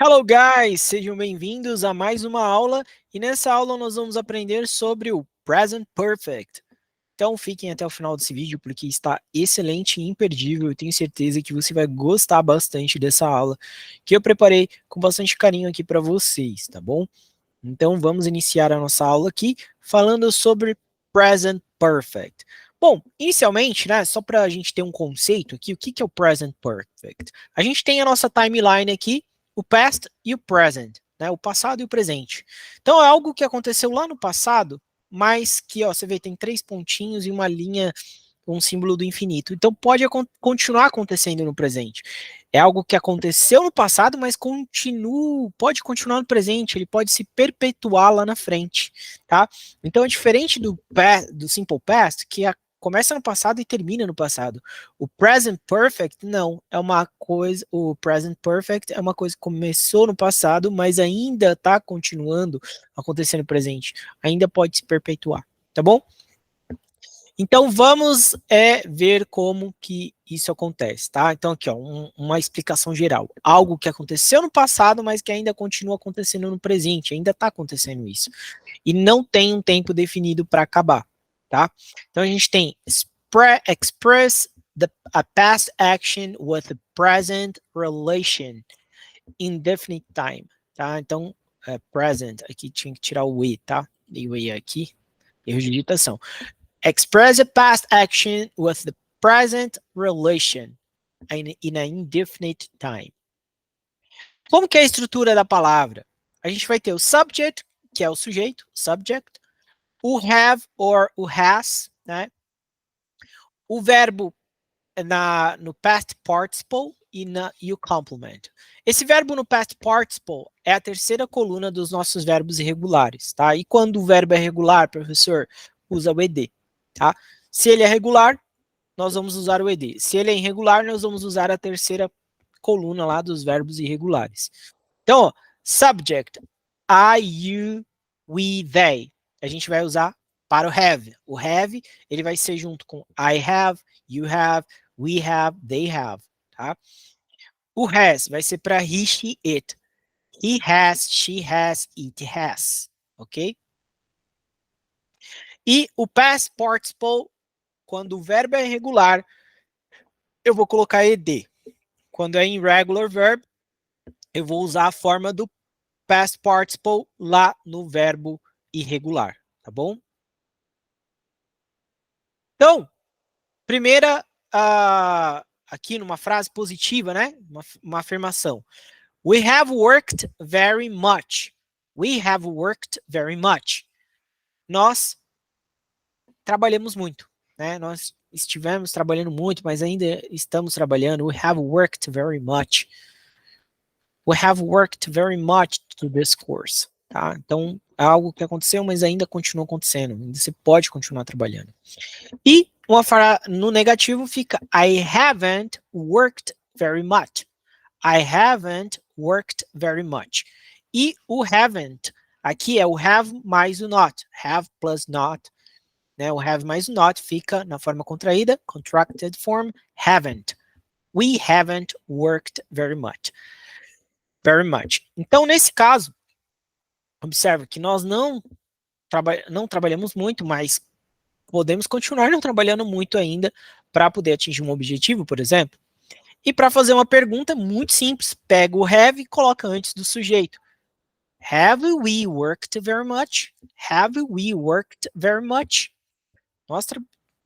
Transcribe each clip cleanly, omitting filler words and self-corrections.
Hello guys, sejam bem-vindos a mais uma aula e nessa aula nós vamos aprender sobre o Present Perfect. Então fiquem até o final desse vídeo porque está excelente e imperdível. Eu tenho certeza que você vai gostar bastante dessa aula que eu preparei com bastante carinho aqui para vocês, tá bom? Então vamos iniciar a nossa aula aqui falando sobre Present Perfect. Bom, inicialmente, né, só para a gente ter um conceito aqui, o que é o Present Perfect? A gente tem a nossa timeline aqui, o past e o present, né, o passado e o presente. Então é algo que aconteceu lá no passado, mas que, ó, você vê, tem 3 pontinhos e uma linha, um símbolo do infinito. Então pode continuar acontecendo no presente. É algo que aconteceu no passado, mas pode continuar no presente, ele pode se perpetuar lá na frente, tá? Então é diferente do Simple Past, que começa no passado e termina no passado. O Present Perfect, não, é uma coisa, o Present Perfect é uma coisa que começou no passado, mas ainda está continuando acontecendo no presente, ainda pode se perpetuar, tá bom? Então vamos ver como que isso acontece, tá? Então aqui, ó, uma explicação geral. Algo que aconteceu no passado, mas que ainda continua acontecendo no presente, ainda está acontecendo isso. E não tem um tempo definido para acabar, tá? Então a gente tem express a past action with a present relation in definite time, tá? Então, present, aqui tinha que tirar o e, tá? E o e aqui, erro de digitação. Express a past action with the present relation in an indefinite time. Como que é a estrutura da palavra? A gente vai ter o subject, que é o sujeito, subject, o have or o has, né? O verbo no past participle e o complement. Esse verbo no past participle é a terceira coluna dos nossos verbos irregulares, tá? E quando o verbo é regular, professor, usa o ed, tá? Se ele é regular, nós vamos usar o ed. Se ele é irregular, nós vamos usar a terceira coluna lá dos verbos irregulares. Então, ó, subject, I, you, we, they. A gente vai usar para o have. O have, ele vai ser junto com I have, you have, we have, they have, tá? O has vai ser para he, she, it. He has, she has, it has, ok? E o past participle, quando o verbo é irregular, eu vou colocar ed. Quando é irregular verb, eu vou usar a forma do past participle lá no verbo irregular, tá bom? Então, primeira, aqui numa frase positiva, né? Uma afirmação. We have worked very much. We have worked very much. Nós trabalhamos muito, né? Nós estivemos trabalhando muito, mas ainda estamos trabalhando. We have worked very much. We have worked very much to this course. Tá? Então, é algo que aconteceu, mas ainda continua acontecendo. Ainda você pode continuar trabalhando. E no negativo fica I haven't worked very much. I haven't worked very much. E o haven't, aqui é o have mais o not. Have plus not. Né? O have mais o not fica na forma contraída, contracted form, haven't. We haven't worked very much. Very much. Então, nesse caso, observa que nós não trabalhamos muito, mas podemos continuar não trabalhando muito ainda para poder atingir um objetivo, por exemplo. E para fazer uma pergunta muito simples, pega o have e coloca antes do sujeito. Have we worked very much? Have we worked very much? Nós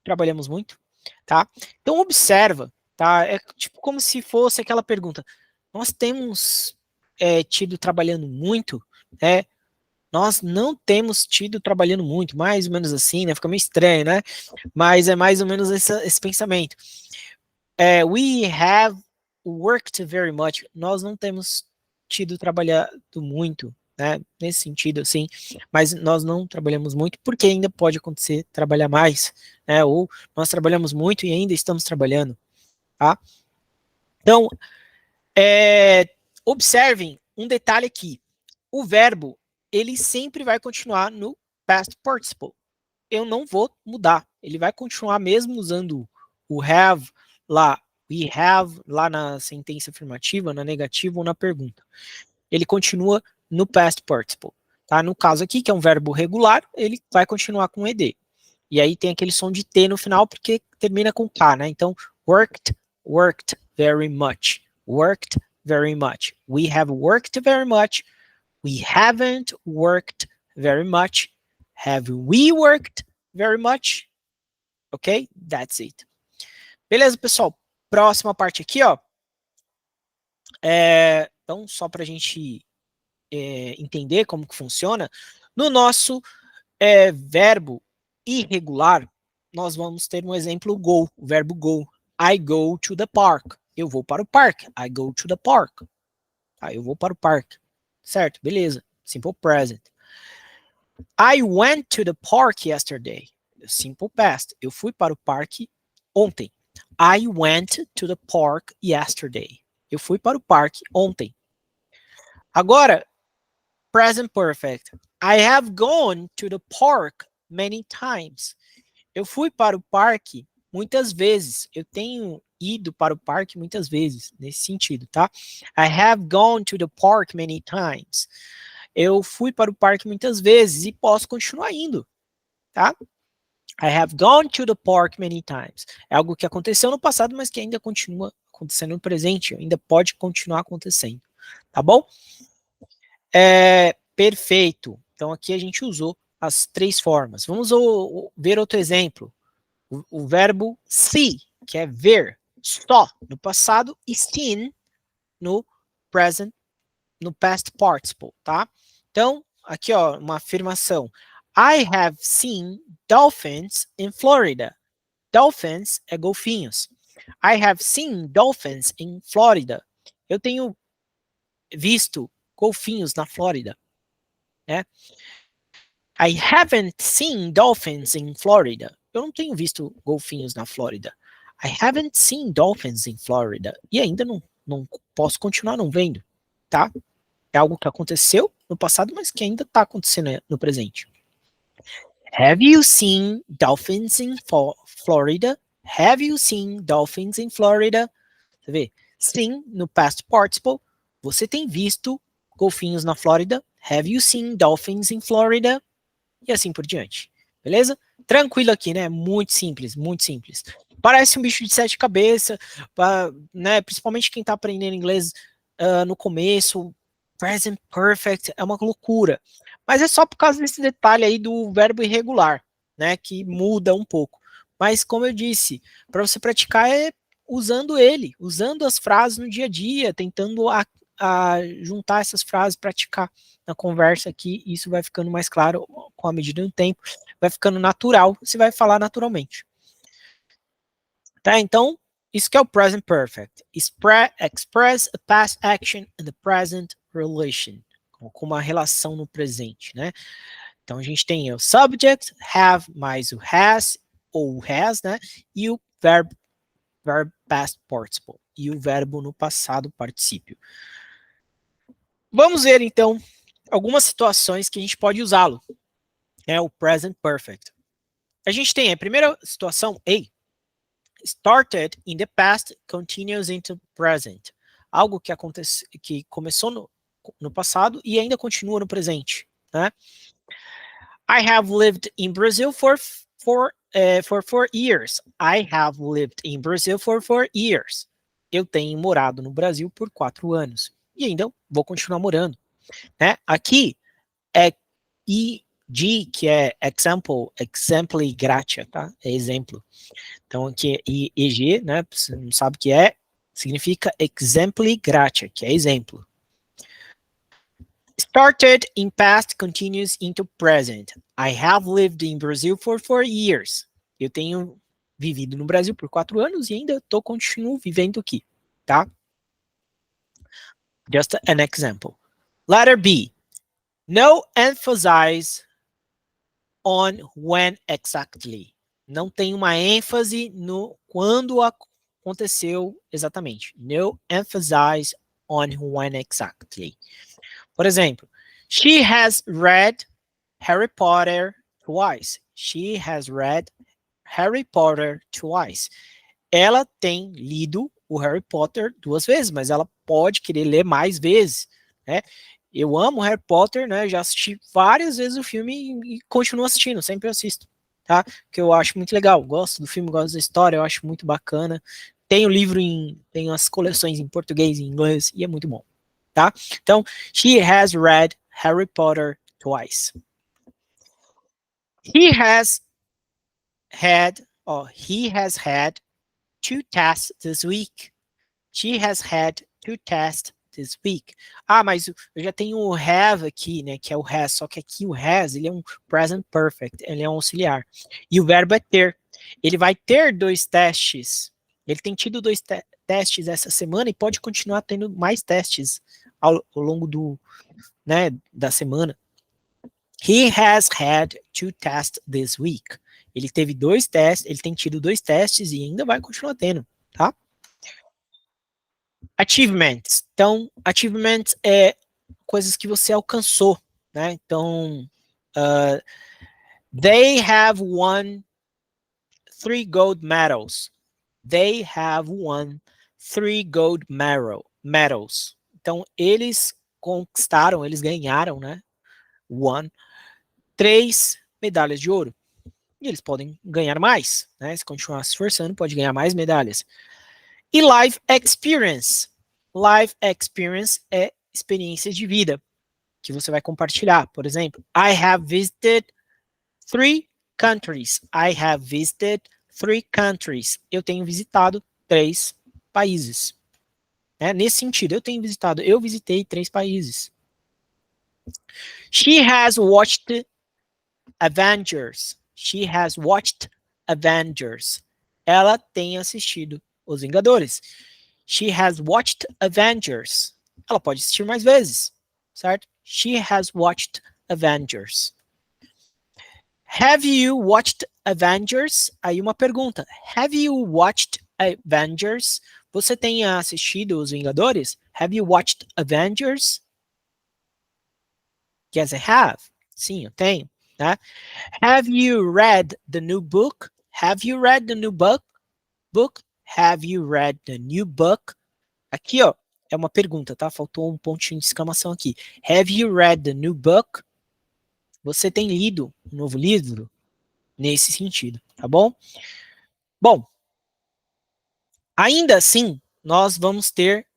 trabalhamos muito, tá? Então observa, tá? É tipo como se fosse aquela pergunta. Nós temos tido trabalhando muito, né? Nós não temos tido trabalhando muito, mais ou menos assim, né? Fica meio estranho, né? Mas é mais ou menos esse pensamento. We have worked very much. Nós não temos tido trabalhado muito, né? Nesse sentido, assim. Mas nós não trabalhamos muito porque ainda pode acontecer trabalhar mais, né? Ou nós trabalhamos muito e ainda estamos trabalhando, tá? Então, observem um detalhe aqui. O verbo, ele sempre vai continuar no past participle. Eu não vou mudar. Ele vai continuar mesmo usando o have lá, we have lá na sentença afirmativa, na negativa ou na pergunta. ele continua no past participle. Tá? No caso aqui, que é um verbo regular, ele vai continuar com ed. E aí tem aquele som de T no final, porque termina com K, né? Então, worked very much. Worked very much. We have worked very much. We haven't worked very much. Have we worked very much? Ok? That's it. Beleza, pessoal? Próxima parte aqui, ó. Então, só para a gente entender como que funciona, no nosso verbo irregular, nós vamos ter um exemplo go, o verbo go. I go to the park. Eu vou para o parque. I go to the park. Tá, eu vou para o parque. Certo, beleza. Simple present. I went to the park yesterday. Simple past. Eu fui para o parque ontem. I went to the park yesterday. Eu fui para o parque ontem. Agora, present perfect. I have gone to the park many times. Eu fui para o parque muitas vezes. Eu tenho ido para o parque muitas vezes, nesse sentido, tá? I have gone to the park many times. Eu fui para o parque muitas vezes e posso continuar indo, tá? I have gone to the park many times. É algo que aconteceu no passado, mas que ainda continua acontecendo no presente, ainda pode continuar acontecendo, tá bom? Perfeito. Então aqui a gente usou as três formas. Vamos ver outro exemplo. O verbo see, que é ver, só no passado, e seen no present, no past participle, tá? Então, aqui ó, uma afirmação. I have seen dolphins in Florida. Dolphins é golfinhos. I have seen dolphins in Florida. Eu tenho visto golfinhos na Flórida, né? I haven't seen dolphins in Florida. Eu não tenho visto golfinhos na Flórida. I haven't seen dolphins in Florida. E ainda não posso continuar não vendo, tá? É algo que aconteceu no passado, mas que ainda está acontecendo no presente. Have you seen dolphins in Florida? Have you seen dolphins in Florida? Você vê? Sim, no past participle. Você tem visto golfinhos na Flórida? Have you seen dolphins in Florida? E assim por diante. Beleza? Tranquilo aqui, né? Muito simples, muito simples. Parece um bicho de sete cabeças, né? Principalmente quem está aprendendo inglês no começo. Present perfect é uma loucura. Mas é só por causa desse detalhe aí do verbo irregular, né? Que muda um pouco. Mas como eu disse, para você praticar é usando ele, usando as frases no dia a dia, tentando a juntar essas frases, praticar na conversa aqui, e isso vai ficando mais claro com a medida do tempo, vai ficando natural, você vai falar naturalmente. Tá, então, isso que é o present perfect. Express a past action in the present relation, com uma relação no presente, né? Então, a gente tem o subject, have, mais o has, ou has, né? E o verb past participle, e o verbo no passado particípio. Vamos ver, então, algumas situações que a gente pode usá-lo. É o present perfect. A gente tem a primeira situação, A. Started in the past, continues into present. Algo que começou no passado e ainda continua no presente, né? I have lived in Brazil for 4 years. I have lived in Brazil for 4 years. Eu tenho morado no Brasil por 4 anos. E ainda vou continuar morando, né? Aqui é EG, que é exempli gratia, tá? É exemplo. Então aqui é EG, né? Você não sabe o que é, significa exempli gratia, que é exemplo. Started in past continues into present. I have lived in Brazil for 4 years. Eu tenho vivido no Brasil por 4 anos e ainda continuo vivendo aqui, tá? Just an example. Letter B. No emphasis on when exactly. Não tem uma ênfase no quando aconteceu exatamente. No emphasis on when exactly. Por exemplo, she has read Harry Potter twice. She has read Harry Potter twice. Ela tem lido o Harry Potter 2 vezes, mas ela pode querer ler mais vezes. né? Eu amo Harry Potter, né? Já assisti várias vezes o filme e continuo assistindo, sempre assisto, tá? Que eu acho muito legal. Gosto do filme, gosto da história, eu acho muito bacana. Tenho as coleções em português e inglês e é muito bom, tá? Então, she has read Harry Potter twice. He has had 2 tests this week. She has had 2 tests this week. Ah, mas eu já tenho o have aqui, né, que é o has, só que aqui o has, ele é um present perfect, ele é um auxiliar. E o verbo é ter. Ele vai ter 2 testes. Ele tem tido 2 testes essa semana e pode continuar tendo mais testes ao longo né, da semana. He has had 2 tests this week. Ele teve 2 testes, ele tem tido 2 testes e ainda vai continuar tendo, tá? Achievements. Então, achievements é coisas que você alcançou, né? Então, they have won 3 gold medals. They have won 3 gold medals. Então, eles conquistaram, eles ganharam, né? Won 3 medalhas de ouro. E eles podem ganhar mais, né? Se continuar se esforçando, pode ganhar mais medalhas. E life experience. Life experience é experiências de vida que você vai compartilhar. Por exemplo, I have visited 3 countries. I have visited 3 countries. Eu tenho visitado 3 países. Nesse sentido, eu visitei 3 países. She has watched Avengers. She has watched Avengers. Ela tem assistido Os Vingadores. She has watched Avengers. Ela pode assistir mais vezes, certo? She has watched Avengers. Have you watched Avengers? Aí uma pergunta. Have you watched Avengers? Você tem assistido Os Vingadores? Have you watched Avengers? Yes, I have. Sim, eu tenho. Tá? Have you read the new book? Have you read the new book? Have you read the new book? Aqui, ó, é uma pergunta, tá? Faltou um pontinho de exclamação aqui. Have you read the new book? Você tem lido um novo livro? Nesse sentido, tá bom? Bom, ainda assim, nós vamos ter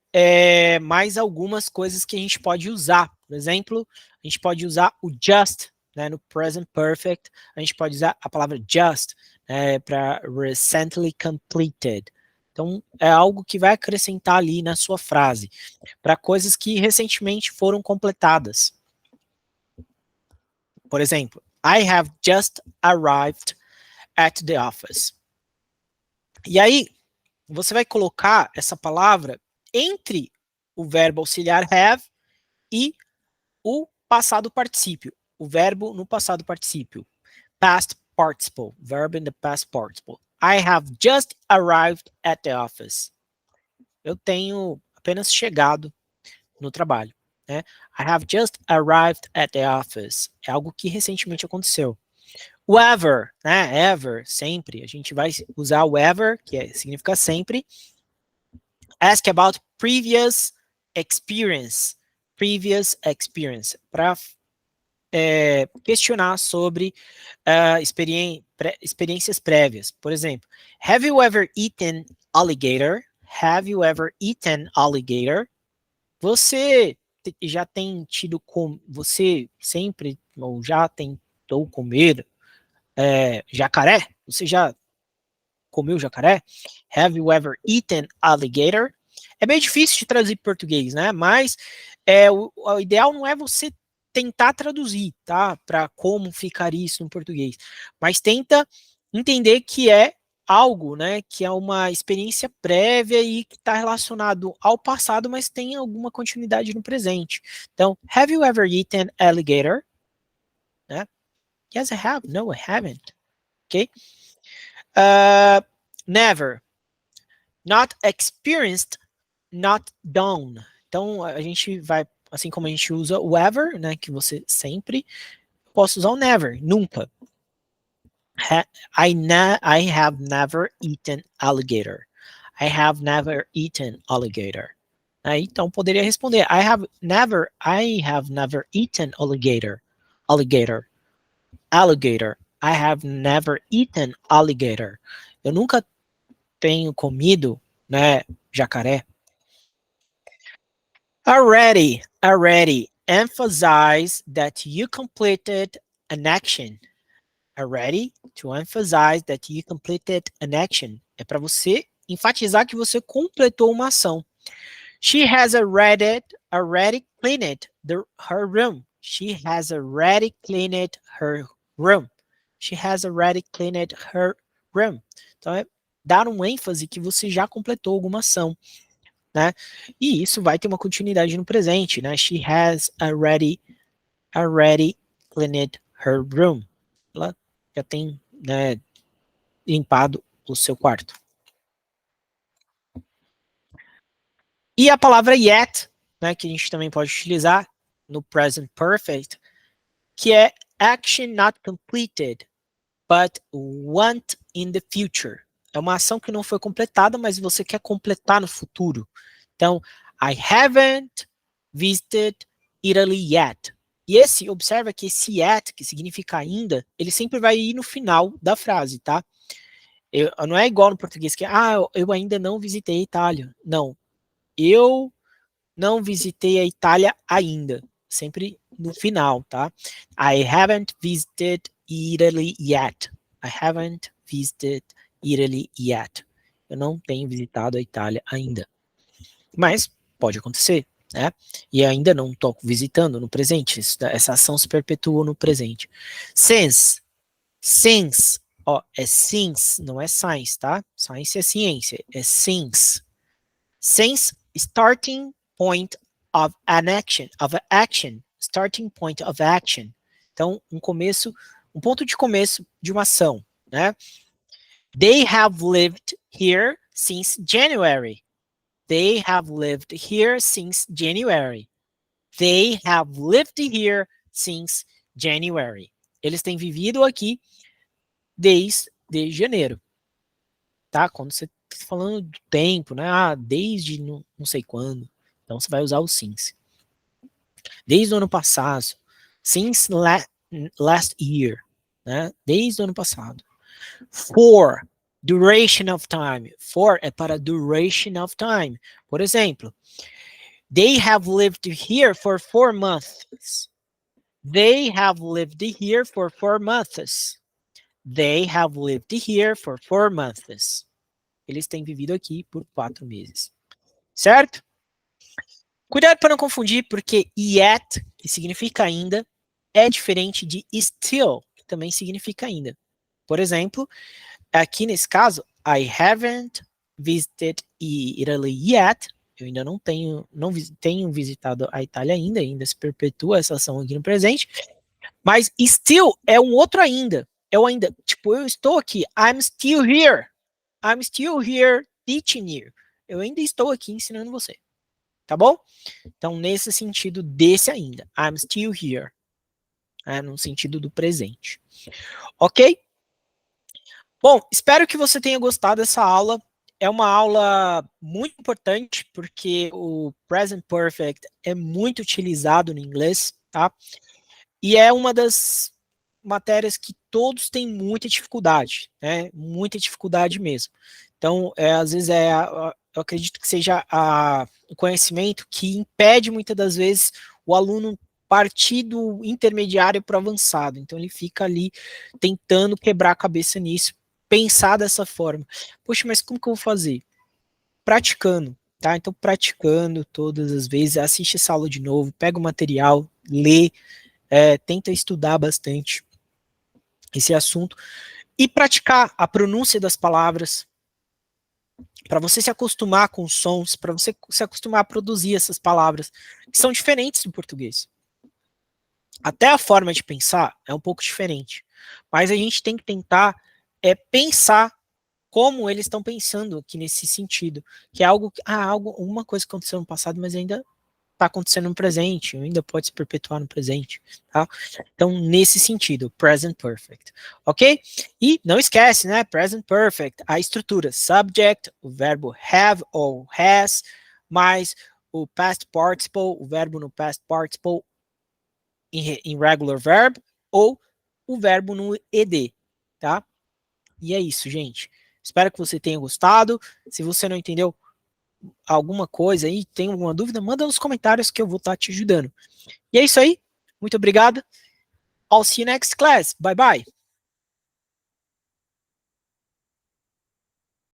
mais algumas coisas que a gente pode usar. Por exemplo, a gente pode usar o just, né, no present perfect. A gente pode usar a palavra just para recently completed. Então, é algo que vai acrescentar ali na sua frase, para coisas que recentemente foram completadas. Por exemplo, I have just arrived at the office. E aí, você vai colocar essa palavra entre o verbo auxiliar have e o passado particípio. O verbo no passado particípio. Past participle. Verb in the past participle. I have just arrived at the office. Eu tenho apenas chegado no trabalho. Né? I have just arrived at the office. É algo que recentemente aconteceu. O ever, né? Ever, sempre. A gente vai usar o ever, que significa sempre. Ask about previous experience. Previous experience. Para questionar sobre experiências prévias. Por exemplo, have you ever eaten alligator? Have you ever eaten alligator? Você já tem tido você sempre ou já tentou comer jacaré? Você já comeu jacaré? Have you ever eaten alligator? É bem difícil de traduzir para português, né? Mas o ideal não é você tentar traduzir, tá? Para como ficaria isso no português. Mas tenta entender que é algo, né? Que é uma experiência prévia e que está relacionado ao passado, mas tem alguma continuidade no presente. Então, have you ever eaten alligator? Né? Yes, I have. No, I haven't. Ok? Never. Not experienced, not done. Então, a gente vai, assim como a gente usa o ever, né, que você sempre, posso usar o never, nunca. I have never eaten alligator. I have never eaten alligator. Aí, então, poderia responder, I have never eaten alligator. Alligator. I have never eaten alligator. Eu nunca tenho comido, né, jacaré. Already. Emphasize that you completed an action. Already, to emphasize that you completed an action. É para você enfatizar que você completou uma ação. She has already cleaned her room. She has already cleaned her room. She has already cleaned her room. Então, é dar um ênfase que você já completou alguma ação, né? E isso vai ter uma continuidade no presente, né? She has already cleaned her room. Ela já tem, né, limpado o seu quarto. E a palavra yet, né, que a gente também pode utilizar no present perfect, que é action not completed, but want in the future. É uma ação que não foi completada, mas você quer completar no futuro. Então, I haven't visited Italy yet. E observa que esse yet, que significa ainda, ele sempre vai ir no final da frase, tá? Não é igual no português que, eu ainda não visitei a Itália. Não, eu não visitei a Itália ainda. Sempre no final, tá? I haven't visited Italy yet. I haven't visited Italy yet. Eu não tenho visitado a Itália ainda. Mas pode acontecer, né? E ainda não estou visitando no presente. Essa ação se perpetua no presente. Since, ó, é since, não é science, tá? Science é ciência, é since. Since starting point of an action, starting point of action. Então, um ponto de começo de uma ação, né? They have lived here since January. They have lived here since January. They have lived here since January. Eles têm vivido aqui desde janeiro. Tá? Quando você está falando do tempo, né? Desde não sei quando. Então você vai usar o since. Desde o ano passado. Since last year. Né? Desde o ano passado. For duration of time. For é para duration of time. Por exemplo, they have lived here for 4 months. They have lived here for 4 months. They have lived here for 4 months. Eles têm vivido aqui por 4 meses. Certo? Cuidado para não confundir, porque yet, que significa ainda, é diferente de still, que também significa ainda. Por exemplo, aqui nesse caso, I haven't visited Italy yet. Eu ainda não tenho visitado a Itália ainda se perpetua essa ação aqui no presente. Mas still é um outro ainda. É o ainda, tipo, eu estou aqui, I'm still here. I'm still here teaching you. Eu ainda estou aqui ensinando você. Tá bom? Então, nesse sentido desse ainda. I'm still here. No sentido do presente. Ok? Bom, espero que você tenha gostado dessa aula. É uma aula muito importante, porque o Present Perfect é muito utilizado no inglês, tá? E é uma das matérias que todos têm muita dificuldade, né? Muita dificuldade mesmo. Então, às vezes, eu acredito que seja o conhecimento que impede, muitas das vezes, o aluno partir do intermediário para o avançado. Então, ele fica ali tentando quebrar a cabeça nisso, pensar dessa forma. Poxa, mas como que eu vou fazer? Praticando, tá? Então, praticando todas as vezes, assiste essa aula de novo, pega o material, lê, tenta estudar bastante esse assunto e praticar a pronúncia das palavras, para você se acostumar com os sons, para você se acostumar a produzir essas palavras, que são diferentes do português. Até a forma de pensar é um pouco diferente, mas a gente tem que tentar pensar como eles estão pensando aqui nesse sentido, que é uma coisa que aconteceu no passado, mas ainda está acontecendo no presente, ainda pode se perpetuar no presente, tá? Então, nesse sentido, present perfect, ok? E não esquece, né? Present perfect, a estrutura subject, o verbo have ou has, mais o past participle, o verbo no past participle em regular verb, ou o verbo no ed, tá? E é isso, gente. Espero que você tenha gostado. Se você não entendeu alguma coisa aí, tem alguma dúvida, manda nos comentários que eu vou estar te ajudando. E é isso aí. Muito obrigado. I'll see you next class. Bye bye.